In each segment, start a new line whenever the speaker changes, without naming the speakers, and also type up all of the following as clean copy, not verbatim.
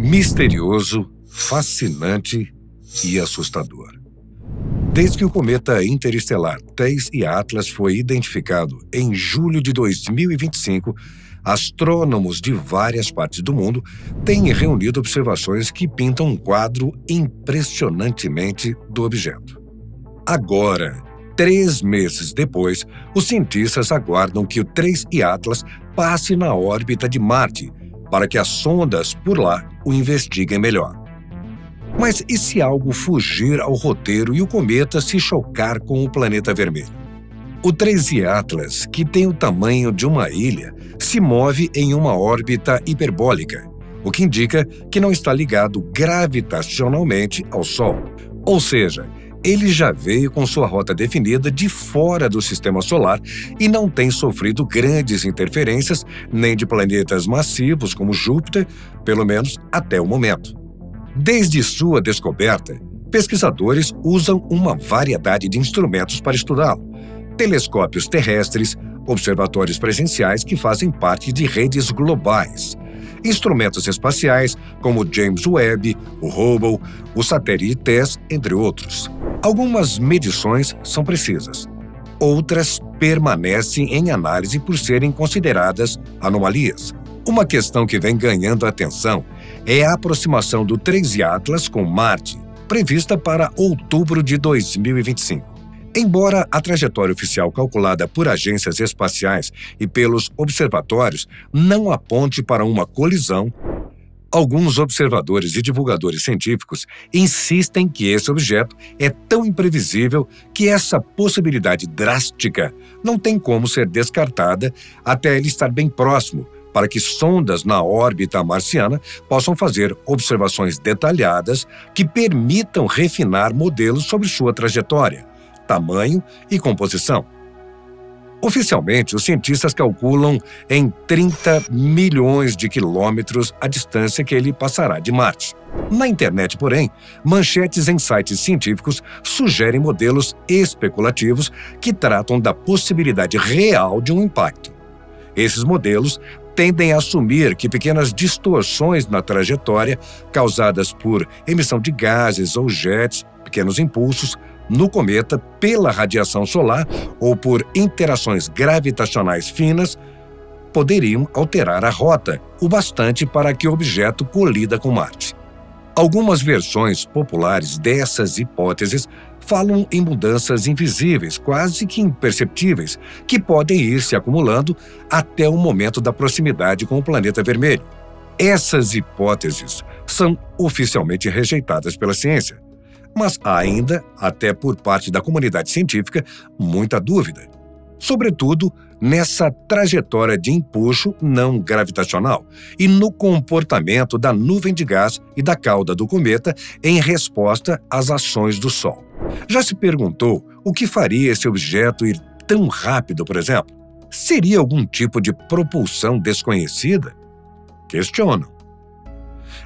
Misterioso, fascinante e assustador. Desde que o cometa interestelar 3I Atlas foi identificado em julho de 2025, astrônomos de várias partes do mundo têm reunido observações que pintam um quadro impressionantemente do objeto. Agora, 3 meses depois, os cientistas aguardam que o 3I Atlas passe na órbita de Marte para que as sondas por lá o investiguem melhor. Mas e se algo fugir ao roteiro e o cometa se chocar com o planeta vermelho? O 3I Atlas, que tem o tamanho de uma ilha, se move em uma órbita hiperbólica, o que indica que não está ligado gravitacionalmente ao Sol. Ou seja, ele já veio com sua rota definida de fora do Sistema Solar e não tem sofrido grandes interferências nem de planetas massivos como Júpiter, pelo menos até o momento. Desde sua descoberta, pesquisadores usam uma variedade de instrumentos para estudá-lo. Telescópios terrestres, observatórios presenciais que fazem parte de redes globais, instrumentos espaciais como o James Webb, o Hubble, o satélite TESS, entre outros. Algumas medições são precisas, outras permanecem em análise por serem consideradas anomalias. Uma questão que vem ganhando atenção é a aproximação do 3I Atlas com Marte, prevista para outubro de 2025. Embora a trajetória oficial calculada por agências espaciais e pelos observatórios não aponte para uma colisão, alguns observadores e divulgadores científicos insistem que esse objeto é tão imprevisível que essa possibilidade drástica não tem como ser descartada até ele estar bem próximo, para que sondas na órbita marciana possam fazer observações detalhadas que permitam refinar modelos sobre sua trajetória, tamanho e composição. Oficialmente, os cientistas calculam em 30 milhões de quilômetros a distância que ele passará de Marte. Na internet, porém, manchetes em sites científicos sugerem modelos especulativos que tratam da possibilidade real de um impacto. Esses modelos tendem a assumir que pequenas distorções na trajetória, causadas por emissão de gases ou jets, pequenos impulsos, no cometa pela radiação solar ou por interações gravitacionais finas, poderiam alterar a rota o bastante para que o objeto colida com Marte. Algumas versões populares dessas hipóteses falam em mudanças invisíveis, quase que imperceptíveis, que podem ir se acumulando até o momento da proximidade com o planeta vermelho. Essas hipóteses são oficialmente rejeitadas pela ciência, mas há ainda, até por parte da comunidade científica, muita dúvida. Sobretudo nessa trajetória de empuxo não gravitacional e no comportamento da nuvem de gás e da cauda do cometa em resposta às ações do Sol. Já se perguntou o que faria esse objeto ir tão rápido, por exemplo? Seria algum tipo de propulsão desconhecida? Questionam.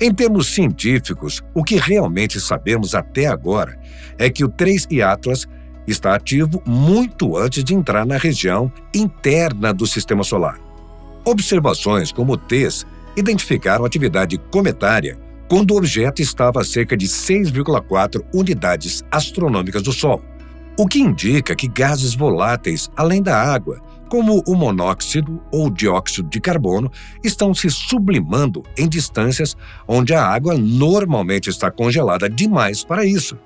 Em termos científicos, o que realmente sabemos até agora é que o 3I Atlas está ativo muito antes de entrar na região interna do Sistema Solar. Observações como o TESS identificaram atividade cometária quando o objeto estava a cerca de 6,4 unidades astronômicas do Sol, o que indica que gases voláteis além da água, como o monóxido ou dióxido de carbono, estão se sublimando em distâncias onde a água normalmente está congelada demais para isso.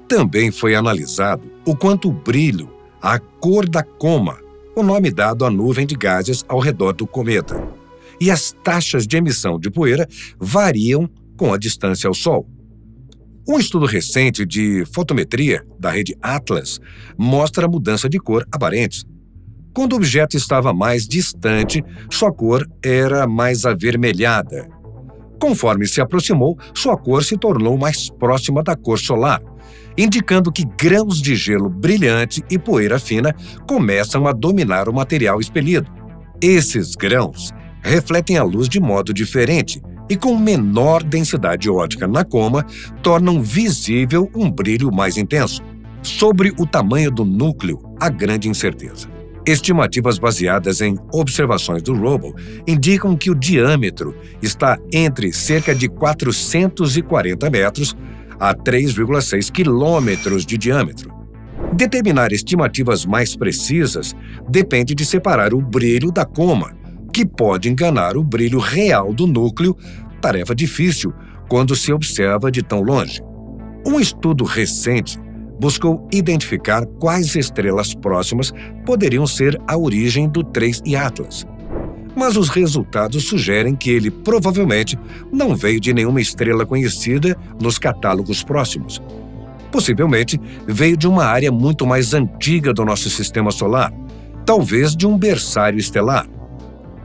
Também foi analisado o quanto o brilho, a cor da coma, o nome dado à nuvem de gases ao redor do cometa, e as taxas de emissão de poeira variam com a distância ao Sol. Um estudo recente de fotometria da rede Atlas mostra a mudança de cor aparente. Quando o objeto estava mais distante, sua cor era mais avermelhada. Conforme se aproximou, sua cor se tornou mais próxima da cor solar, indicando que grãos de gelo brilhante e poeira fina começam a dominar o material expelido. Esses grãos refletem a luz de modo diferente e com menor densidade óptica na coma, tornam visível um brilho mais intenso. Sobre o tamanho do núcleo, há grande incerteza. Estimativas baseadas em observações do Hubble indicam que o diâmetro está entre cerca de 440 metros a 3,6 quilômetros de diâmetro. Determinar estimativas mais precisas depende de separar o brilho da coma, que pode enganar o brilho real do núcleo, tarefa difícil quando se observa de tão longe. Um estudo recente buscou identificar quais estrelas próximas poderiam ser a origem do 3I Atlas. Mas os resultados sugerem que ele provavelmente não veio de nenhuma estrela conhecida nos catálogos próximos. Possivelmente veio de uma área muito mais antiga do nosso sistema solar, talvez de um berçário estelar.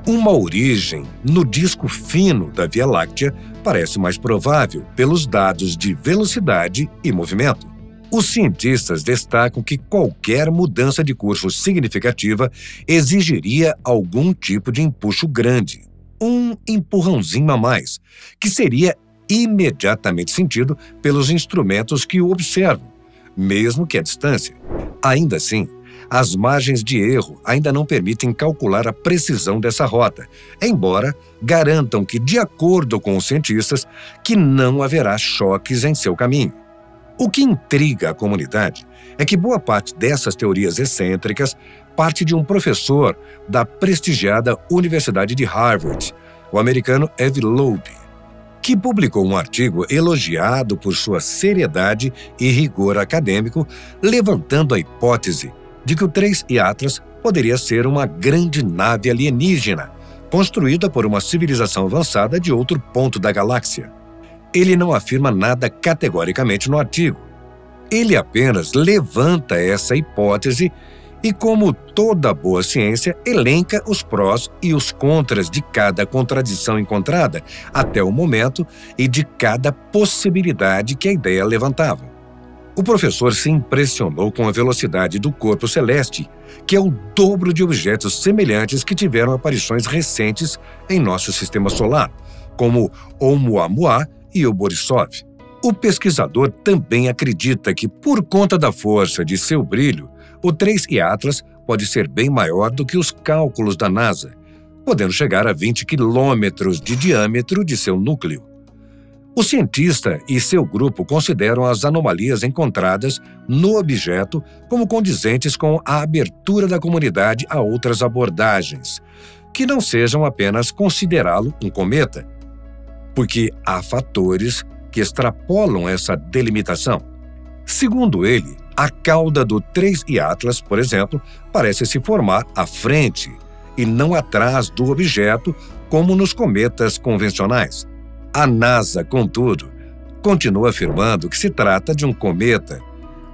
Uma origem no disco fino da Via Láctea parece mais provável pelos dados de velocidade e movimento. Os cientistas destacam que qualquer mudança de curso significativa exigiria algum tipo de empuxo grande, um empurrãozinho a mais, que seria imediatamente sentido pelos instrumentos que o observam, mesmo que à distância. Ainda assim, as margens de erro ainda não permitem calcular a precisão dessa rota, embora garantam que, de acordo com os cientistas, que não haverá choques em seu caminho. O que intriga a comunidade é que boa parte dessas teorias excêntricas parte de um professor da prestigiada Universidade de Harvard, o americano Avi Loeb, que publicou um artigo elogiado por sua seriedade e rigor acadêmico, levantando a hipótese de que o 3I Atlas poderia ser uma grande nave alienígena, construída por uma civilização avançada de outro ponto da galáxia. Ele não afirma nada categoricamente no artigo. Ele apenas levanta essa hipótese e, como toda boa ciência, elenca os prós e os contras de cada contradição encontrada até o momento e de cada possibilidade que a ideia levantava. O professor se impressionou com a velocidade do corpo celeste, que é o dobro de objetos semelhantes que tiveram aparições recentes em nosso sistema solar, como Oumuamua e o Borisov. O pesquisador também acredita que, por conta da força de seu brilho, o 3I Atlas pode ser bem maior do que os cálculos da NASA, podendo chegar a 20 quilômetros de diâmetro de seu núcleo. O cientista e seu grupo consideram as anomalias encontradas no objeto como condizentes com a abertura da comunidade a outras abordagens, que não sejam apenas considerá-lo um cometa, porque há fatores que extrapolam essa delimitação. Segundo ele, a cauda do 3I Atlas, por exemplo, parece se formar à frente e não atrás do objeto, como nos cometas convencionais. A NASA, contudo, continua afirmando que se trata de um cometa,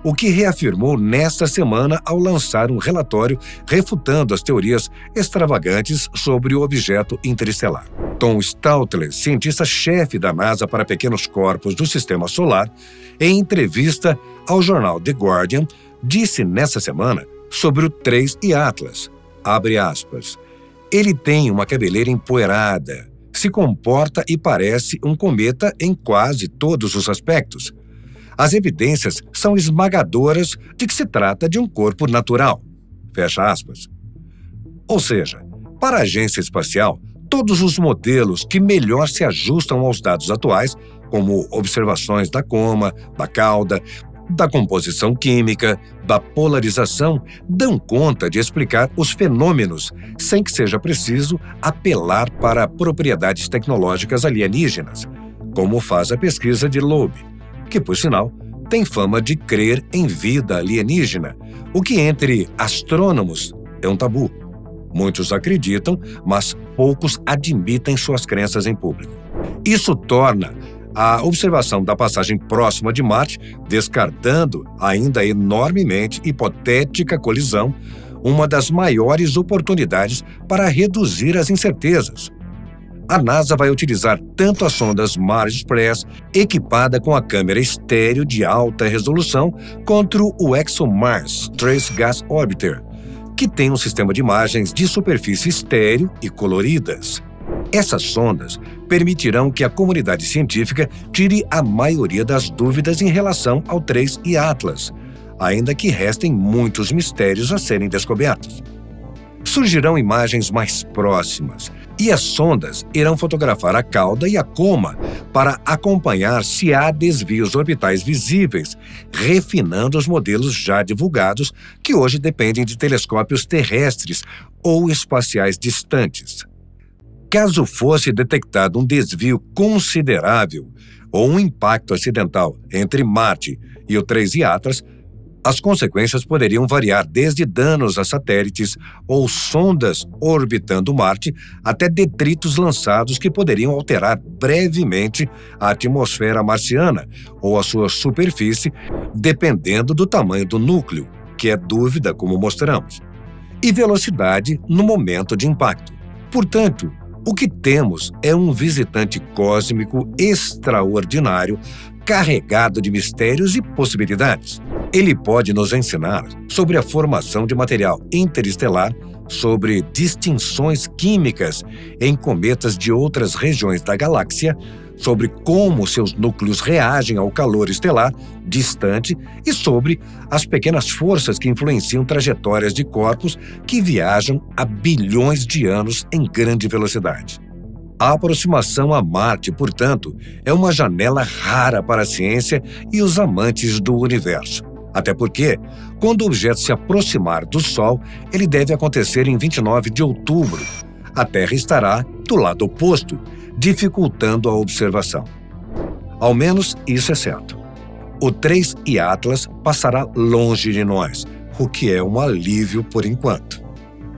o que reafirmou nesta semana ao lançar um relatório refutando as teorias extravagantes sobre o objeto interestelar. Tom Staudtler, cientista-chefe da NASA para pequenos corpos do Sistema Solar, em entrevista ao jornal The Guardian, disse nesta semana sobre o 3I Atlas, abre aspas, ele tem uma cabeleira empoeirada, se comporta e parece um cometa em quase todos os aspectos. As evidências são esmagadoras de que se trata de um corpo natural. Fecha aspas. Ou seja, para a agência espacial, todos os modelos que melhor se ajustam aos dados atuais, como observações da coma, da cauda, da composição química, da polarização, dão conta de explicar os fenômenos sem que seja preciso apelar para propriedades tecnológicas alienígenas, como faz a pesquisa de Loeb, que, por sinal, tem fama de crer em vida alienígena, o que entre astrônomos é um tabu. Muitos acreditam, mas poucos admitem suas crenças em público. Isso torna a observação da passagem próxima de Marte, descartando ainda enormemente hipotética colisão, uma das maiores oportunidades para reduzir as incertezas. A NASA vai utilizar tanto as sondas Mars Express, equipada com a câmera estéreo de alta resolução, quanto o ExoMars Trace Gas Orbiter, que tem um sistema de imagens de superfície estéreo e coloridas. Essas sondas permitirão que a comunidade científica tire a maioria das dúvidas em relação ao 3I Atlas, ainda que restem muitos mistérios a serem descobertos. surgirão imagens mais próximas e as sondas irão fotografar a cauda e a coma para acompanhar se há desvios orbitais visíveis, refinando os modelos já divulgados que hoje dependem de telescópios terrestres ou espaciais distantes. Caso fosse detectado um desvio considerável ou um impacto acidental entre Marte e o 3I Atlas, as consequências poderiam variar desde danos a satélites ou sondas orbitando Marte até detritos lançados que poderiam alterar brevemente a atmosfera marciana ou a sua superfície, dependendo do tamanho do núcleo, que é dúvida, como mostramos, e velocidade no momento de impacto. Portanto, o que temos é um visitante cósmico extraordinário, carregado de mistérios e possibilidades. Ele pode nos ensinar sobre a formação de material interestelar, sobre distinções químicas em cometas de outras regiões da galáxia, sobre como seus núcleos reagem ao calor estelar distante e sobre as pequenas forças que influenciam trajetórias de corpos que viajam a bilhões de anos em grande velocidade. A aproximação a Marte, portanto, é uma janela rara para a ciência e os amantes do universo. Até porque, quando o objeto se aproximar do Sol, ele deve acontecer em 29 de outubro. A Terra estará do lado oposto, dificultando a observação. Ao menos isso é certo. O 3I Atlas passará longe de nós, o que é um alívio por enquanto.